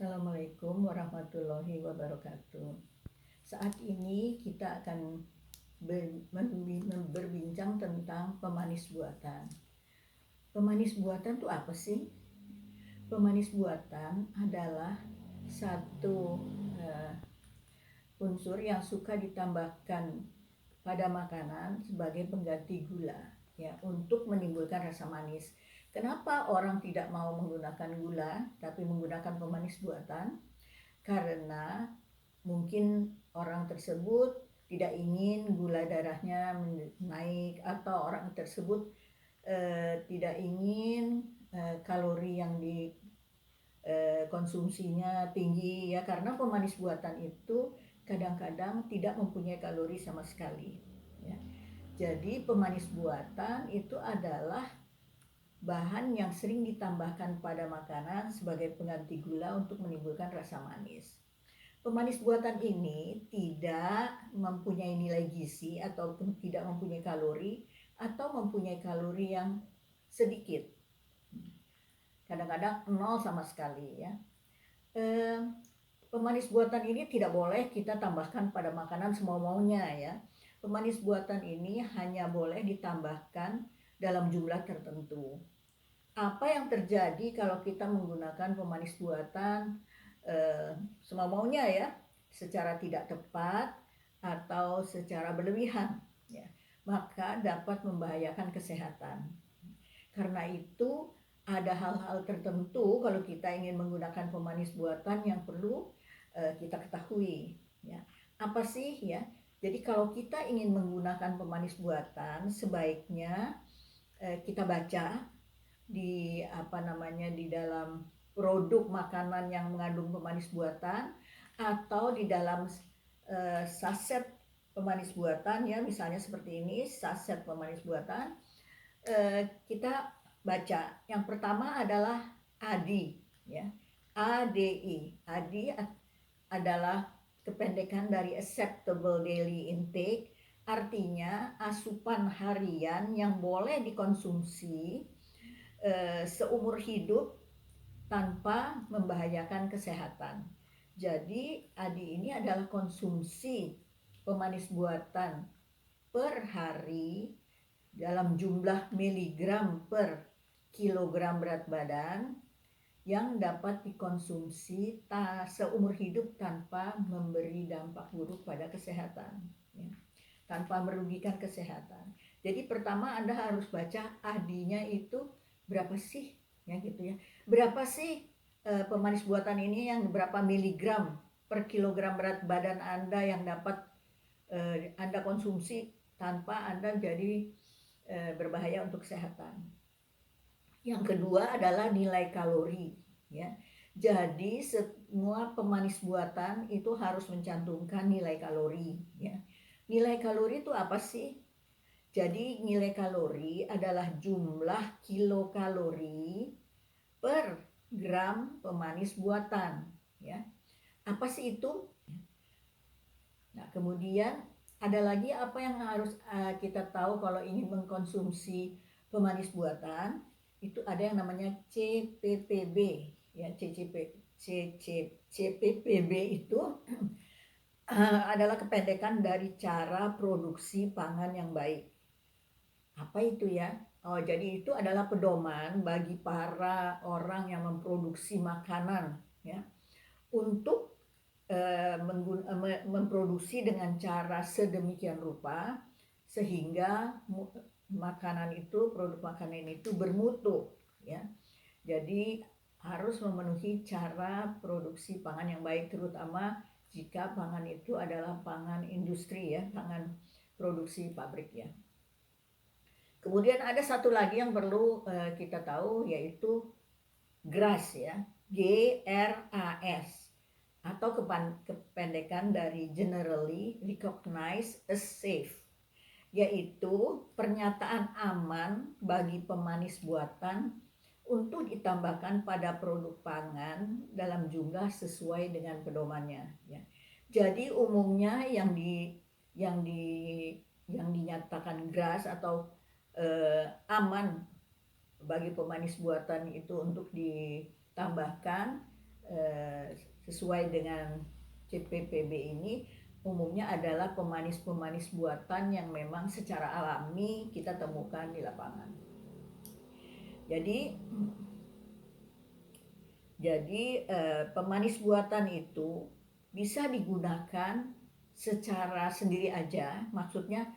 Assalamualaikum warahmatullahi wabarakatuh. Saat ini kita akan berbincang tentang pemanis buatan. Pemanis buatan itu apa sih? Pemanis buatan adalah satu unsur yang suka ditambahkan pada makanan sebagai pengganti gula, ya, untuk menimbulkan rasa manis. Kenapa orang tidak mau menggunakan gula tapi menggunakan pemanis buatan? Karena mungkin orang tersebut tidak ingin gula darahnya naik, atau orang tersebut tidak ingin kalori yang dikonsumsinya tinggi, ya, karena pemanis buatan itu kadang-kadang tidak mempunyai kalori sama sekali, ya. Jadi pemanis buatan itu adalah bahan yang sering ditambahkan pada makanan sebagai pengganti gula untuk menimbulkan rasa manis. Pemanis buatan ini tidak mempunyai nilai gizi ataupun tidak mempunyai kalori, atau mempunyai kalori yang sedikit, kadang-kadang nol sama sekali, ya. Pemanis buatan ini tidak boleh kita tambahkan pada makanan semau-maunya, ya. Pemanis buatan ini hanya boleh ditambahkan dalam jumlah tertentu. Apa yang terjadi kalau kita menggunakan pemanis buatan semau-maunya, ya, secara tidak tepat atau secara berlebihan, ya, maka dapat membahayakan kesehatan. Karena itu ada hal-hal tertentu kalau kita ingin menggunakan pemanis buatan yang perlu kita ketahui, ya. Apa sih, ya? Jadi kalau kita ingin menggunakan pemanis buatan, sebaiknya kita baca di di dalam produk makanan yang mengandung pemanis buatan, atau di dalam saset pemanis buatan, ya, misalnya seperti ini saset pemanis buatan. Kita baca yang pertama adalah ADI, ya, ADI. ADI adalah kependekan dari acceptable daily intake, artinya asupan harian yang boleh dikonsumsi seumur hidup tanpa membahayakan kesehatan. Jadi ADI ini adalah konsumsi pemanis buatan per hari dalam jumlah miligram per kilogram berat badan yang dapat dikonsumsi seumur hidup tanpa memberi dampak buruk pada kesehatan, ya, tanpa merugikan kesehatan. Jadi pertama Anda harus baca ADI-nya itu berapa sih, ya, gitu, ya. Berapa sih pemanis buatan ini, yang berapa miligram per kilogram berat badan Anda yang dapat Anda konsumsi tanpa Anda jadi berbahaya untuk kesehatan. Yang kedua adalah nilai kalori, ya. Jadi semua pemanis buatan itu harus mencantumkan nilai kalori, ya. Nilai kalori itu apa sih? Jadi nilai kalori adalah jumlah kilokalori per gram pemanis buatan, ya. Apa sih itu? Nah, kemudian ada lagi apa yang harus kita tahu kalau ingin mengkonsumsi pemanis buatan. Itu ada yang namanya CPPB, ya. CPPB itu adalah kependekan dari cara produksi pangan yang baik. Apa itu, ya? Oh, jadi itu adalah pedoman bagi para orang yang memproduksi makanan, ya, untuk memproduksi dengan cara sedemikian rupa sehingga makanan itu, produk makanan itu bermutu, ya. Jadi harus memenuhi cara produksi pangan yang baik, terutama jika pangan itu adalah pangan industri, ya, pangan produksi pabrik, ya. Kemudian ada satu lagi yang perlu kita tahu, yaitu GRAS, ya, GRAS, atau kependekan dari Generally Recognized as Safe, yaitu pernyataan aman bagi pemanis buatan untuk ditambahkan pada produk pangan dalam jumlah sesuai dengan pedomannya, ya. Jadi umumnya yang dinyatakan GRAS atau aman bagi pemanis buatan itu untuk ditambahkan sesuai dengan CPPB ini umumnya adalah pemanis-pemanis buatan yang memang secara alami kita temukan di lapangan. Jadi pemanis buatan itu bisa digunakan secara sendiri aja. Maksudnya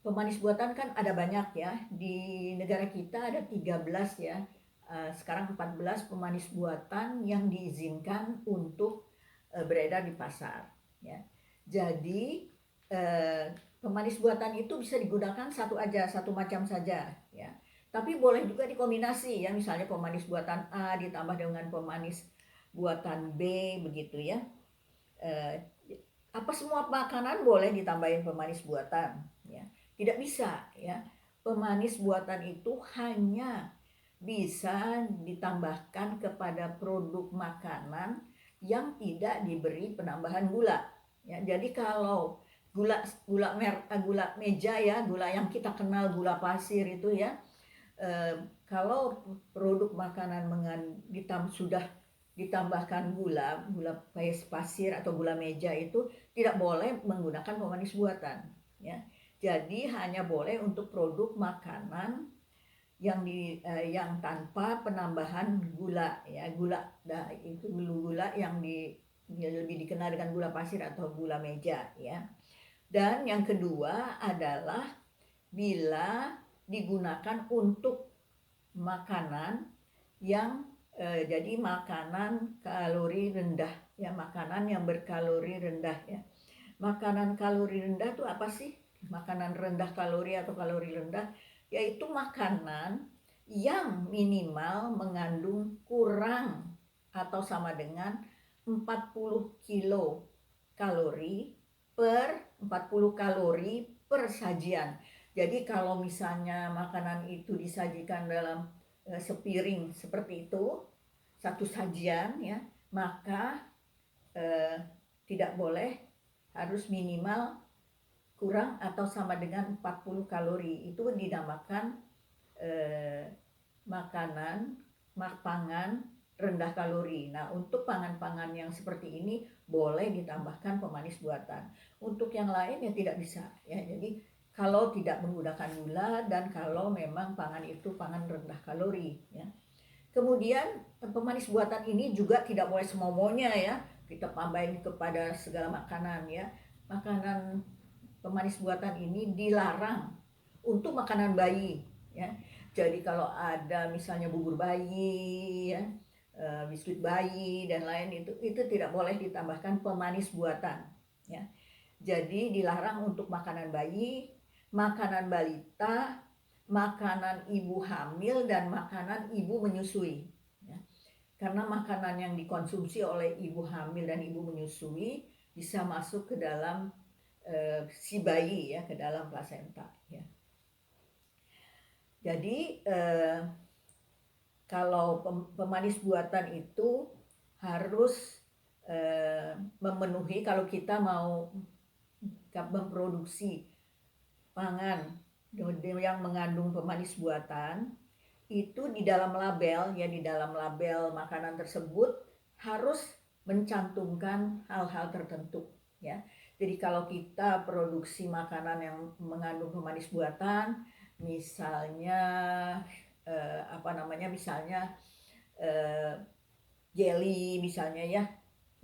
pemanis buatan kan ada banyak ya. Di negara kita ada 13 ya. Sekarang 14 pemanis buatan yang diizinkan untuk beredar di pasar ya. Jadi pemanis buatan itu bisa digunakan satu macam saja ya. Tapi boleh juga dikombinasi ya, misalnya pemanis buatan A ditambah dengan pemanis buatan B begitu ya. Apa semua makanan boleh ditambahin pemanis buatan ya? Tidak bisa ya. Pemanis buatan itu hanya bisa ditambahkan kepada produk makanan yang tidak diberi penambahan gula ya. Jadi kalau gula meja ya, gula yang kita kenal gula pasir itu ya, kalau produk makanan sudah ditambahkan gula pasir atau gula meja itu tidak boleh menggunakan pemanis buatan ya. Jadi hanya boleh untuk produk makanan yang tanpa penambahan gula ya. Itu gula yang lebih dikenal dengan gula pasir atau gula meja ya. Dan yang kedua adalah bila digunakan untuk makanan yang jadi makanan kalori rendah ya, makanan yang berkalori rendah ya. Makanan kalori rendah itu apa sih? Makanan rendah kalori atau kalori rendah yaitu makanan yang minimal mengandung kurang atau sama dengan 40 kilokalori per 40 kalori per sajian. Jadi kalau misalnya makanan itu disajikan dalam sepiring seperti itu, satu sajian ya, maka tidak boleh, harus minimal kurang atau sama dengan 40 kalori. Itu dinamakan pangan rendah kalori. Nah, untuk pangan-pangan yang seperti ini boleh ditambahkan pemanis buatan. Untuk yang lain ya tidak bisa ya. Jadi kalau tidak menggunakan gula dan kalau memang pangan itu pangan rendah kalori ya. Kemudian pemanis buatan ini juga tidak boleh semau-maunya ya, kita tambahin kepada segala makanan ya. Makanan pemanis buatan ini dilarang untuk makanan bayi ya. Jadi kalau ada misalnya bubur bayi ya, biskuit bayi dan lain itu tidak boleh ditambahkan pemanis buatan ya. Jadi dilarang untuk makanan bayi, makanan balita, makanan ibu hamil dan makanan ibu menyusui ya. Karena makanan yang dikonsumsi oleh ibu hamil dan ibu menyusui bisa masuk ke dalam si bayi ya, ke dalam plasenta ya. Jadi kalau pemanis buatan itu harus memenuhi, kalau kita mau memproduksi pangan yang mengandung pemanis buatan itu di dalam label ya, di dalam label makanan tersebut harus mencantumkan hal-hal tertentu ya. Jadi kalau kita produksi makanan yang mengandung pemanis buatan, misalnya misalnya jelly misalnya ya,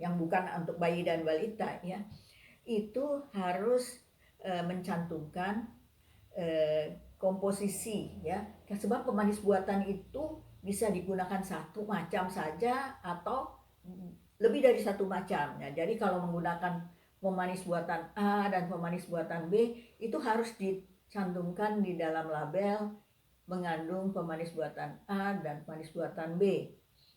yang bukan untuk bayi dan balita ya, itu harus mencantumkan komposisi ya. Sebab pemanis buatan itu bisa digunakan satu macam saja atau lebih dari satu macam ya. Jadi kalau menggunakan pemanis buatan A dan pemanis buatan B itu harus dicantumkan di dalam label mengandung pemanis buatan A dan pemanis buatan B.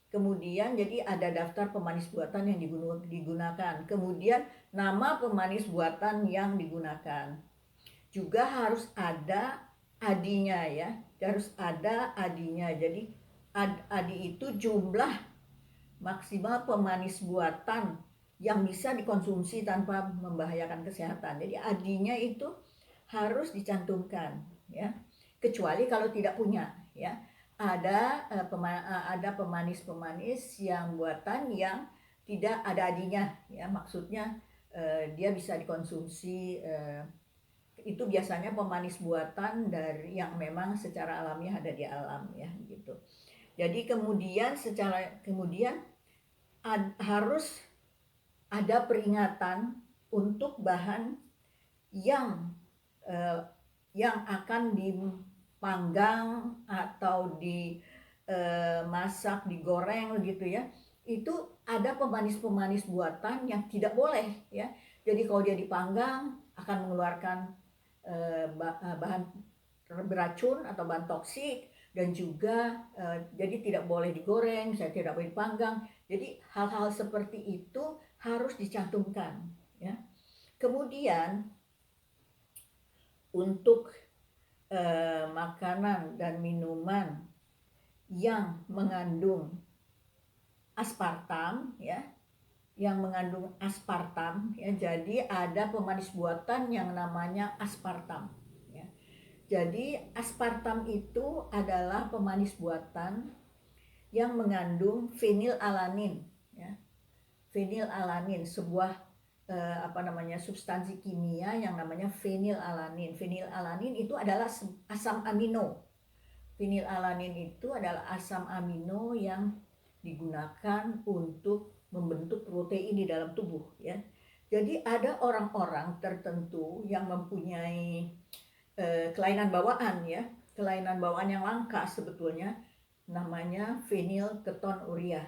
Kemudian jadi ada daftar pemanis buatan yang digunakan. Kemudian nama pemanis buatan yang digunakan. Juga harus ada adinya ya. Harus ada adinya. Jadi adi itu jumlah maksimal pemanis buatan yang bisa dikonsumsi tanpa membahayakan kesehatan. Jadi adinya itu harus dicantumkan ya. Kecuali kalau tidak punya ya. Ada pemanis-pemanis yang buatan yang tidak ada adinya ya, maksudnya dia bisa dikonsumsi, itu biasanya pemanis buatan dari yang memang secara alami ada di alam ya gitu. Jadi kemudian harus ada peringatan untuk bahan yang yang akan dipanggang atau dimasak, digoreng begitu ya. Itu ada pemanis-pemanis buatan yang tidak boleh ya. Jadi kalau dia dipanggang akan mengeluarkan bahan beracun atau bahan toksik, dan juga jadi tidak boleh digoreng, saya tidak boleh dipanggang. Jadi hal-hal seperti itu harus dicantumkan ya. Kemudian untuk makanan dan minuman yang mengandung aspartam ya, jadi ada pemanis buatan yang namanya aspartam ya. Jadi aspartam itu adalah pemanis buatan yang mengandung fenilalanin ya. Fenilalanin, sebuah substansi kimia yang namanya fenilalanin. Fenilalanin itu adalah asam amino. Fenilalanin itu adalah asam amino yang digunakan untuk membentuk protein di dalam tubuh ya. Jadi ada orang-orang tertentu yang mempunyai kelainan bawaan ya, kelainan bawaan yang langka sebetulnya, namanya fenilketonuria.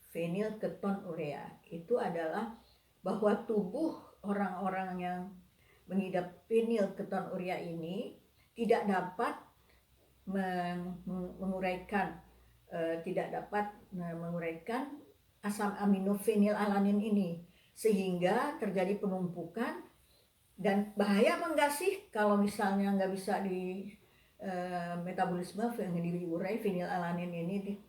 Fenilketonuria itu adalah bahwa tubuh orang-orang yang mengidap fenilketonuria ini tidak dapat menguraikan asam amino fenilalanin ini, sehingga terjadi penumpukan. Dan bahaya enggak sih kalau misalnya nggak bisa di metabolisme diurai fenilalanin ini,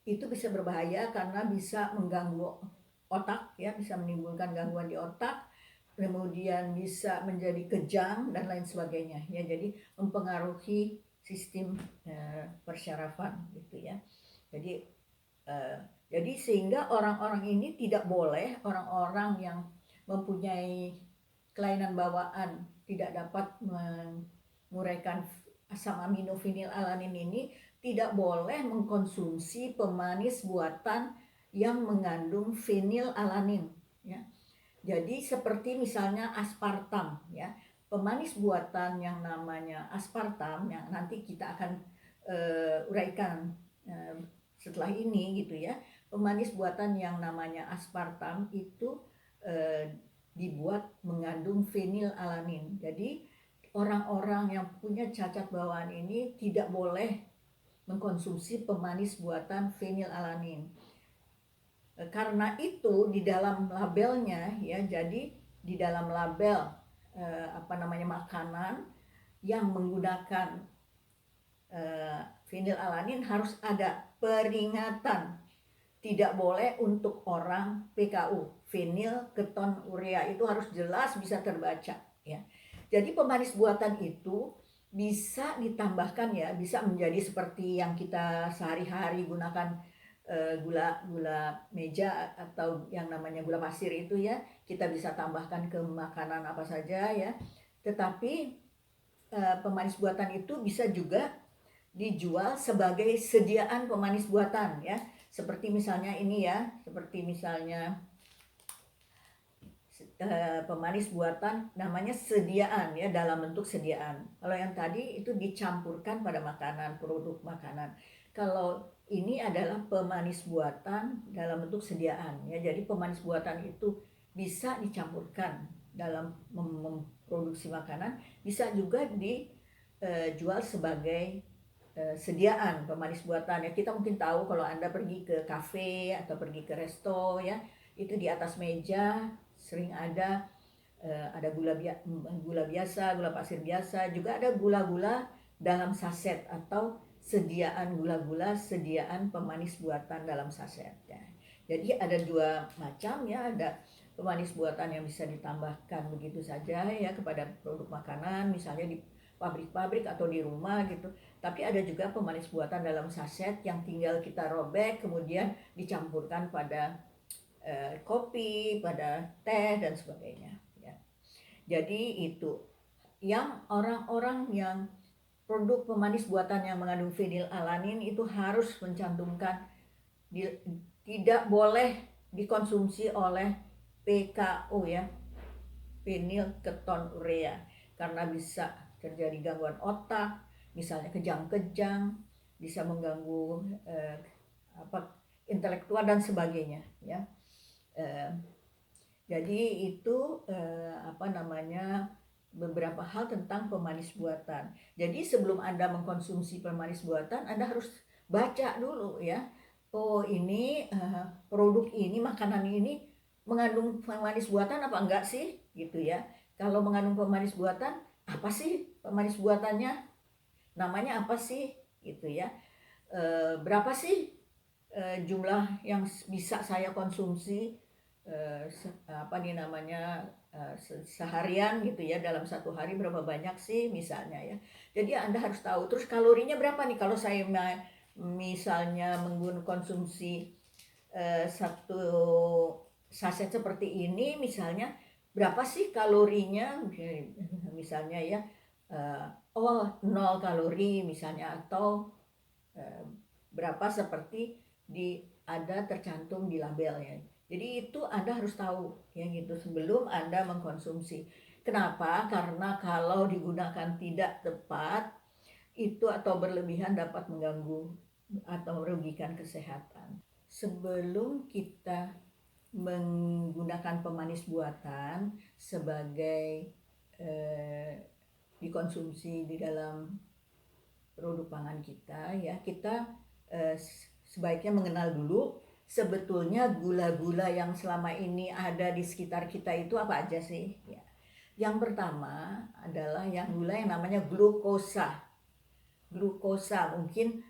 itu bisa berbahaya karena bisa mengganggu otak ya, bisa menimbulkan gangguan di otak, kemudian bisa menjadi kejang dan lain sebagainya ya. Jadi mempengaruhi sistem persyarafan gitu ya. Jadi sehingga orang-orang ini tidak boleh, orang-orang yang mempunyai kelainan bawaan tidak dapat menguraikan asam amino fenilalanin ini, tidak boleh mengkonsumsi pemanis buatan yang mengandung fenilalanin ya. Jadi seperti misalnya aspartam ya, pemanis buatan yang namanya aspartam yang nanti kita akan uraikan setelah ini gitu ya. Pemanis buatan yang namanya aspartam itu dibuat mengandung fenilalanin. Jadi orang-orang yang punya cacat bawaan ini tidak boleh mengkonsumsi pemanis buatan fenilalanin. Karena itu di dalam labelnya ya, jadi di dalam label makanan yang menggunakan fenilalanin harus ada peringatan tidak boleh untuk orang PKU, fenilketonuria, itu harus jelas bisa terbaca ya. Jadi pemanis buatan itu bisa ditambahkan ya, bisa menjadi seperti yang kita sehari-hari gunakan, gula meja atau yang namanya gula pasir itu ya, kita bisa tambahkan ke makanan apa saja ya. Tetapi pemanis buatan itu bisa juga dijual sebagai sediaan pemanis buatan ya. Seperti misalnya ini ya, seperti misalnya pemanis buatan namanya sediaan ya, dalam bentuk sediaan. Kalau yang tadi itu dicampurkan pada makanan, produk makanan. Kalau ini adalah pemanis buatan dalam bentuk sediaan ya. Jadi pemanis buatan itu bisa dicampurkan dalam memproduksi makanan, bisa juga dijual sebagai sediaan pemanis buatan ya. Kita mungkin tahu kalau Anda pergi ke kafe atau pergi ke resto ya, itu di atas meja sering ada gula biasa, gula pasir biasa, juga ada gula-gula dalam saset atau sediaan gula-gula, sediaan pemanis buatan dalam saset ya. Jadi ada dua macam ya, ada pemanis buatan yang bisa ditambahkan begitu saja ya kepada produk makanan, misalnya pabrik-pabrik atau di rumah gitu. Tapi ada juga pemanis buatan dalam saset yang tinggal kita robek kemudian dicampurkan pada kopi, pada teh dan sebagainya ya. Jadi itu yang orang-orang yang produk pemanis buatan yang mengandung fenilalanin itu harus mencantumkan tidak boleh dikonsumsi oleh PKU ya, phenylketonurea, karena bisa terjadi gangguan otak, misalnya kejang-kejang, bisa mengganggu intelektual dan sebagainya ya. Jadi itu beberapa hal tentang pemanis buatan. Jadi sebelum Anda mengkonsumsi pemanis buatan, Anda harus baca dulu ya. Oh ini produk ini, makanan ini mengandung pemanis buatan apa enggak sih gitu ya. Kalau mengandung pemanis buatan, apa sih pemanis buatannya, namanya apa sih gitu ya. Berapa sih jumlah yang bisa saya konsumsi seharian gitu ya, dalam satu hari berapa banyak sih misalnya ya. Jadi Anda harus tahu. Terus kalorinya berapa nih kalau saya misalnya konsumsi satu saset seperti ini misalnya, berapa sih kalorinya misalnya ya, 0 kalori misalnya, atau berapa seperti ada tercantum di labelnya. Jadi itu Anda harus tahu ya gitu sebelum Anda mengkonsumsi. Kenapa? Karena kalau digunakan tidak tepat itu atau berlebihan dapat mengganggu atau merugikan kesehatan. Sebelum kita menggunakan pemanis buatan sebagai dikonsumsi di dalam produk pangan kita ya, kita sebaiknya mengenal dulu sebetulnya gula-gula yang selama ini ada di sekitar kita itu apa aja sih ya. Yang pertama adalah gula yang namanya glukosa. Glukosa mungkin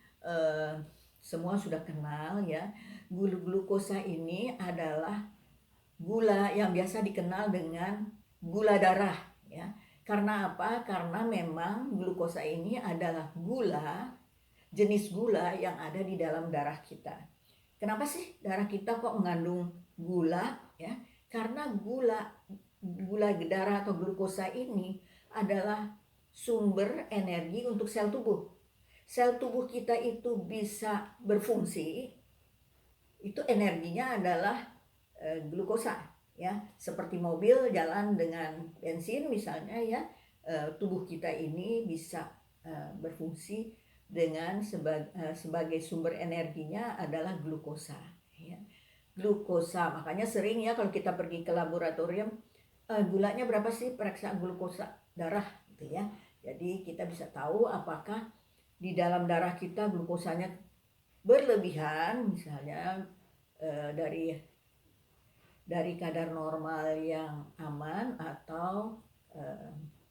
semua sudah kenal ya. Glukosa ini adalah gula yang biasa dikenal dengan gula darah ya. Karena apa? Karena memang glukosa ini adalah jenis gula yang ada di dalam darah kita. Kenapa sih darah kita kok mengandung gula ya? Karena gula darah atau glukosa ini adalah sumber energi untuk sel tubuh. Sel tubuh kita itu bisa berfungsi, itu energinya adalah glukosa ya. Seperti mobil jalan dengan bensin misalnya ya, tubuh kita ini bisa berfungsi dengan sebagai sumber energinya adalah glukosa ya. Glukosa, makanya sering ya kalau kita pergi ke laboratorium, gulanya berapa sih periksa glukosa darah gitu ya. Jadi kita bisa tahu apakah di dalam darah kita glukosanya berlebihan misalnya dari kadar normal yang aman atau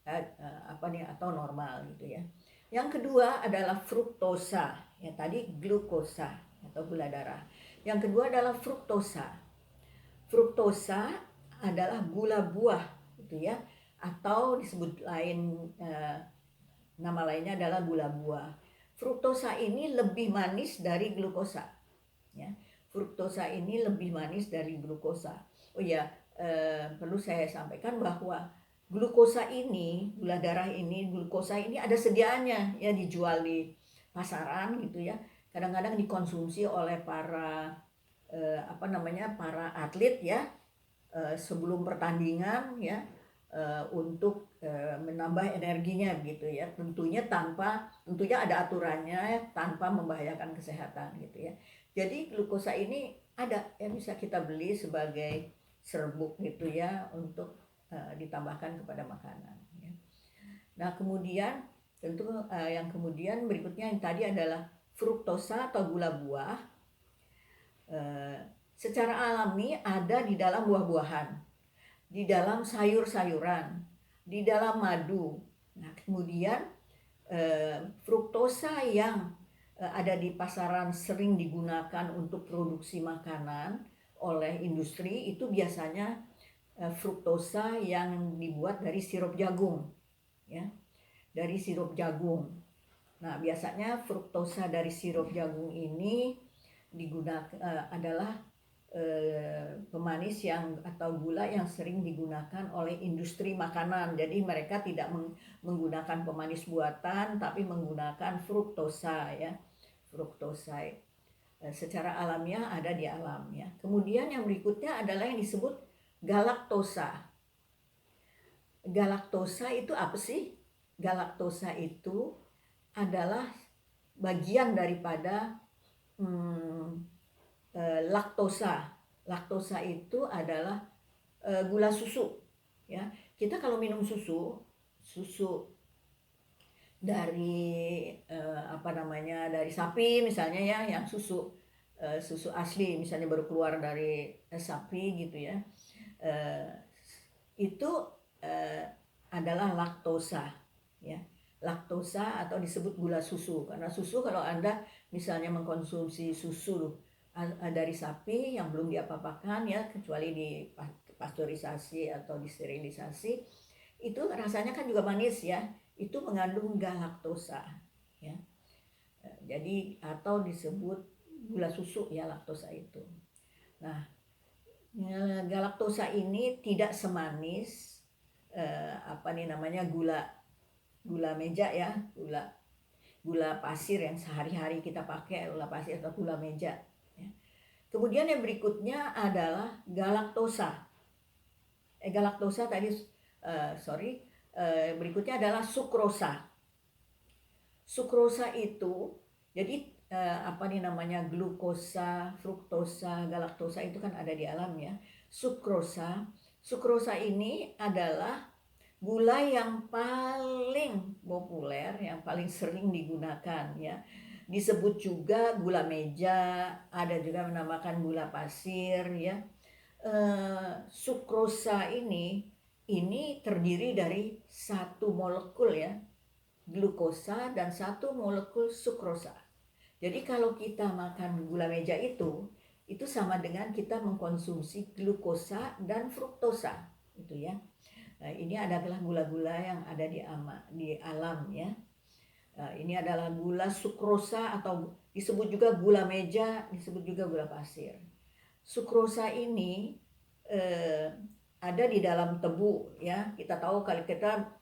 atau normal gitu ya. Yang kedua adalah fruktosa, yang tadi glukosa atau gula darah. Yang kedua adalah fruktosa. Fruktosa adalah gula buah gitu ya, atau disebut nama lainnya adalah gula buah. Fruktosa ini lebih manis dari glukosa ya. Fruktosa ini lebih manis dari glukosa. Oh ya, perlu saya sampaikan bahwa glukosa ini, gula darah ini, glukosa ini ada sediaannya ya, dijual di pasaran gitu ya. Kadang-kadang dikonsumsi oleh para para atlet ya, sebelum pertandingan ya, untuk menambah energinya gitu ya. Tentunya ada aturannya, tanpa membahayakan kesehatan gitu ya. Jadi glukosa ini ada yang bisa kita beli sebagai serbuk gitu ya, untuk ditambahkan kepada makanan ya. Nah kemudian tentu yang kemudian berikutnya yang tadi adalah fruktosa atau gula buah. Secara alami ada di dalam buah-buahan, di dalam sayur-sayuran, di dalam madu. Nah kemudian fruktosa yang ada di pasaran sering digunakan untuk produksi makanan oleh industri itu biasanya fruktosa yang dibuat dari sirup jagung ya. dari sirup jagung. Nah, biasanya fruktosa dari sirup jagung ini digunakan adalah pemanis yang atau gula yang sering digunakan oleh industri makanan. Jadi mereka tidak menggunakan pemanis buatan tapi menggunakan fruktosa ya. Fruktosa secara alamiah ada di alam ya. Kemudian yang berikutnya adalah yang disebut galaktosa. Galaktosa itu apa sih? Galaktosa itu adalah bagian daripada laktosa. Laktosa itu adalah gula susu ya. Kita kalau minum susu dari dari sapi misalnya ya, yang susu asli misalnya baru keluar dari sapi gitu ya, itu adalah laktosa ya. Laktosa atau disebut gula susu, karena susu kalau Anda misalnya mengkonsumsi susu dari sapi yang belum diapa-apakan ya, kecuali dipasteurisasi atau disterilisasi, itu rasanya kan juga manis ya, itu mengandung galaktosa ya. Jadi atau disebut gula susu ya, laktosa itu. Nah, galaktosa ini tidak semanis gula meja ya, gula pasir yang sehari-hari kita pakai, gula pasir atau gula meja ya. Kemudian yang berikutnya adalah galaktosa. Berikutnya adalah sukrosa. Sukrosa itu jadi glukosa, fruktosa, galaktosa itu kan ada di alam ya. Sukrosa ini adalah gula yang paling populer, yang paling sering digunakan ya. Disebut juga gula meja, ada juga menamakan gula pasir ya. Sukrosa ini terdiri dari satu molekul ya, glukosa, dan satu molekul sukrosa. Jadi kalau kita makan gula meja itu sama dengan kita mengkonsumsi glukosa dan fruktosa itu ya. Nah, ini adalah gula-gula yang ada di alam ya. Nah, ini adalah gula sukrosa atau disebut juga gula meja, disebut juga gula pasir. Sukrosa ini ada di dalam tebu ya. Kita tahu kalau kita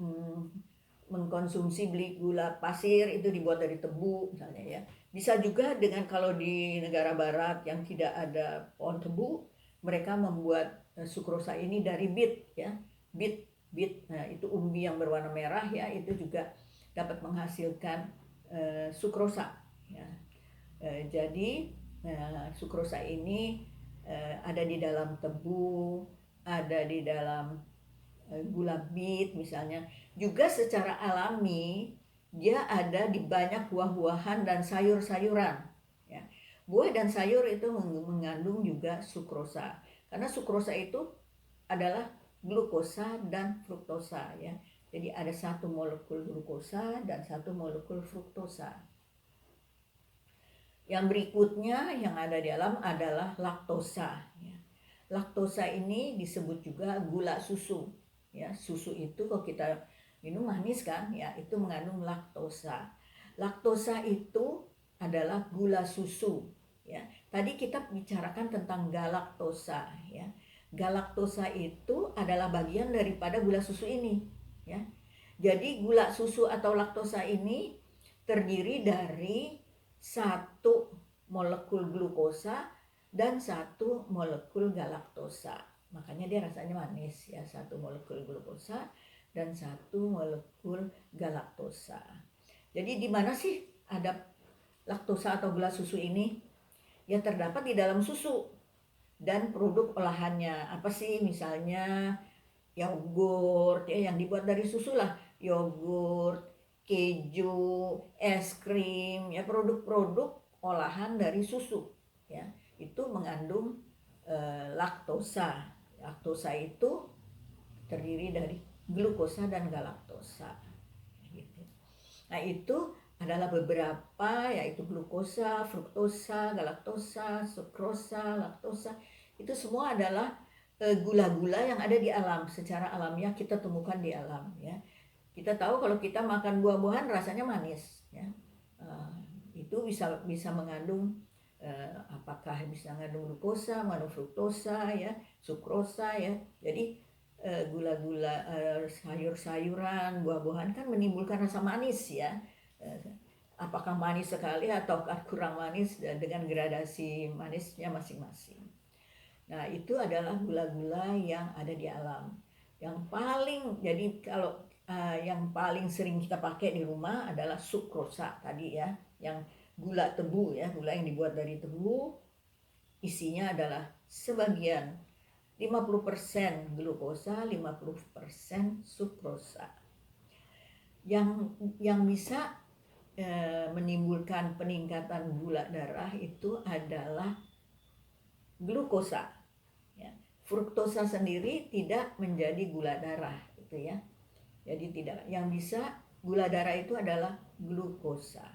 mengkonsumsi beli gula pasir itu dibuat dari tebu misalnya ya. Bisa juga dengan kalau di negara barat yang tidak ada pohon tebu, mereka membuat sukrosa ini dari bit ya. Bit. Nah, itu umbi yang berwarna merah ya, itu juga dapat menghasilkan sukrosa ya. Jadi sukrosa ini ada di dalam tebu, ada di dalam gula bit misalnya. Juga secara alami dia ada di banyak buah-buahan dan sayur-sayuran ya. Buah dan sayur itu mengandung juga sukrosa, karena sukrosa itu adalah glukosa dan fruktosa ya. Jadi ada satu molekul glukosa dan satu molekul fruktosa. Yang berikutnya yang ada di alam adalah laktosa ya. Laktosa ini disebut juga gula susu ya. Susu itu kalau kita minum manis kan ya, itu mengandung laktosa. Laktosa itu adalah gula susu ya. Tadi kita bicarakan tentang galaktosa ya. Galaktosa itu adalah bagian daripada gula susu ini ya. Jadi gula susu atau laktosa ini terdiri dari satu molekul glukosa dan satu molekul galaktosa. Makanya dia rasanya manis ya, satu molekul glukosa dan satu molekul galaktosa. Jadi di mana sih ada laktosa atau gula susu ini? Ya terdapat di dalam susu dan produk olahannya. Apa sih? Misalnya yogurt ya, yang dibuat dari susu lah, yogurt, keju, es krim ya, produk-produk olahan dari susu ya, itu mengandung laktosa. Laktosa itu terdiri dari glukosa dan galaktosa gitu. Nah, itu adalah beberapa, yaitu glukosa, fruktosa, galaktosa, sukrosa, laktosa. Itu semua adalah gula-gula yang ada di alam, secara alamiah kita temukan di alam ya. Kita tahu kalau kita makan buah-buahan rasanya manis, ya. Itu bisa mengandung apakah bisa mengandung glukosa, mengandung fruktosa, ya, sukrosa, ya. Jadi gula-gula, sayur-sayuran, buah-buahan kan menimbulkan rasa manis, ya. Apakah manis sekali atau kurang manis dengan gradasi manisnya masing-masing. Nah, itu adalah gula-gula yang ada di alam. Yang paling, jadi kalau yang paling sering kita pakai di rumah adalah sukrosa tadi, ya, yang gula tebu, ya, gula yang dibuat dari tebu. Isinya adalah sebagian 50% glukosa, 50% sukrosa. Yang bisa menimbulkan peningkatan gula darah itu adalah glukosa. Ya. Fruktosa sendiri tidak menjadi gula darah, gitu ya. Jadi tidak. Yang bisa gula darah itu adalah glukosa.